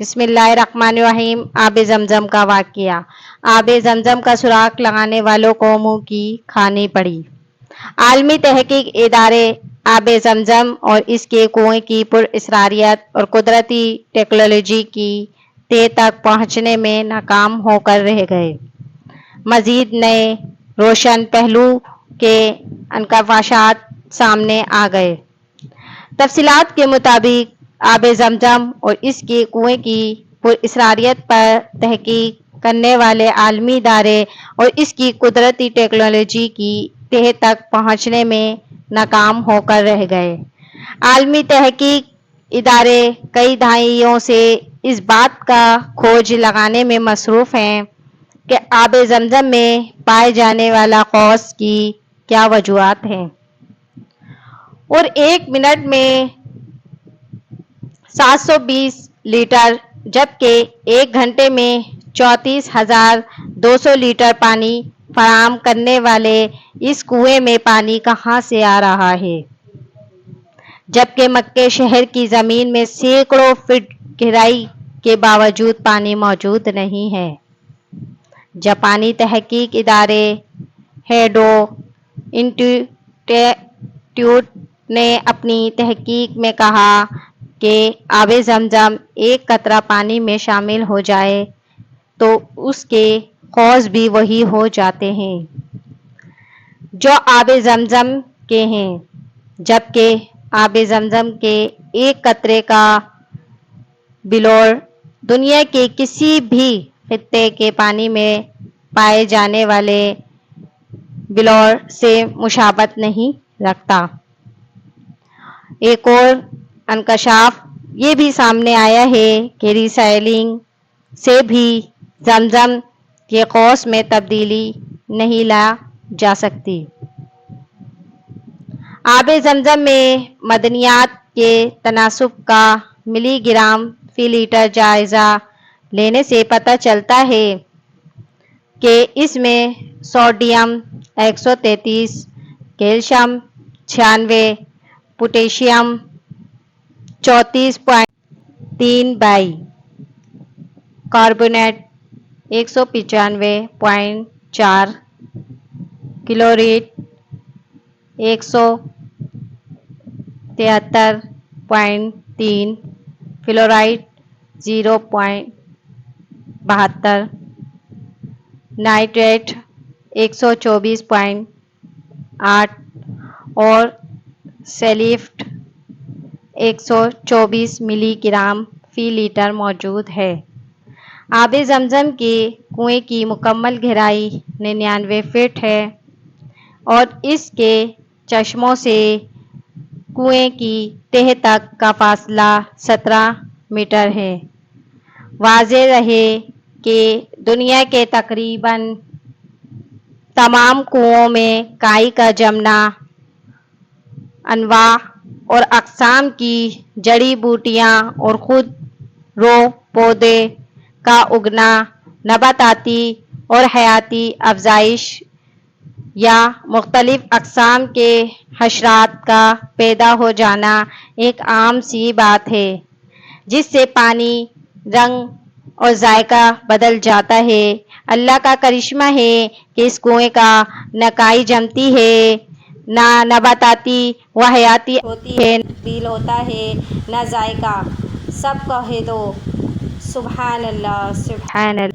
बिस्मिल्लाहिर्रहमानिर्रहीम। आब जमजम का वाकया। आब जमजम का सुराख लगाने वालों को मुंह की खानी पड़ी। आलमी तहकीक इदारे आब जमजम और इसके कुएं की पुरअसरारियत और कुदरती टेक्नोलॉजी की तह तक पहुंचने में नाकाम होकर रह गए। मजीद नए रोशन पहलू के अंकशाफात सामने आ गए। तफसीलात के मुताबिक आब जमजम और इसके कुएं की पुरअसरारियत पर तहकीक करने वाले आलमी इदारे और इसकी कुदरती टेक्नोलॉजी की तह तक पहुंचने में नाकाम होकर रह गए। आलमी तहकीक इदारे कई दहाइयों से इस बात का खोज लगाने में मसरूफ़ हैं कि आब जमजम में पाए जाने वाला कौस की क्या वजूहात हैं और एक मिनट में 720 लीटर जबकि एक घंटे में 34,200 लीटर पानी फराहम करने वाले इस कुएं में पानी कहां से आ रहा है, जबकि मक्के शहर की ज़मीन में सैकड़ों फीट गहराई के बावजूद पानी मौजूद नहीं है। जापानी तहकीक इदारे हेडो इंस्टीट्यूट ने अपनी तहकीक में कहा कि आब जमजम एक कतरा पानी में शामिल हो जाए तो उसके कौस भी वही हो जाते हैं जो आब जमजम के हैं, जबकि आब जमजम के एक कतरे का बिलोर दुनिया के किसी भी खित्ते के पानी में पाए जाने वाले बिलोर से मुशाबत नहीं रखता। एक और अंकशाफ ये भी सामने आया है कि रिसाइलिंग से भी जमजम के कौस में तब्दीली नहीं ला जा सकती। आब जमजम में मदनियात के तनासुब का मिलीग्राम फी लीटर जायजा लेने से पता चलता है कि इसमें sodium 133, calcium 96, potassium 34.3, carbonate 195.4, chlorine 173.3, fluoride 0.72, nitrate 124.8 और सल्फेट 124 मिलीग्राम फी लीटर मौजूद है। आब जमजम के कुएं की मुकम्मल गहराई 99 फीट है और इसके चश्मों से कुएं की तह तक का फासला 17 मीटर है। वाज़ेह रहे कि दुनिया के तकरीबन तमाम कुओं में काई का जमना, अनवा और अक़साम की जड़ी बूटियां और खुद रो पौधे का उगना, नबाताती और हयाती अफजाइश या मुख्तलिफ अक़साम के हशरात का पैदा हो जाना एक आम सी बात है, जिससे पानी रंग और जायका बदल जाता है। अल्लाह का करिश्मा है कि इस कुएं का न काई जमती है, न नबाताती व हयाती होती है, न तब्दील होता है, न जायका। सब कह दो सुभान अल्लाह, सुभान अल्लाह।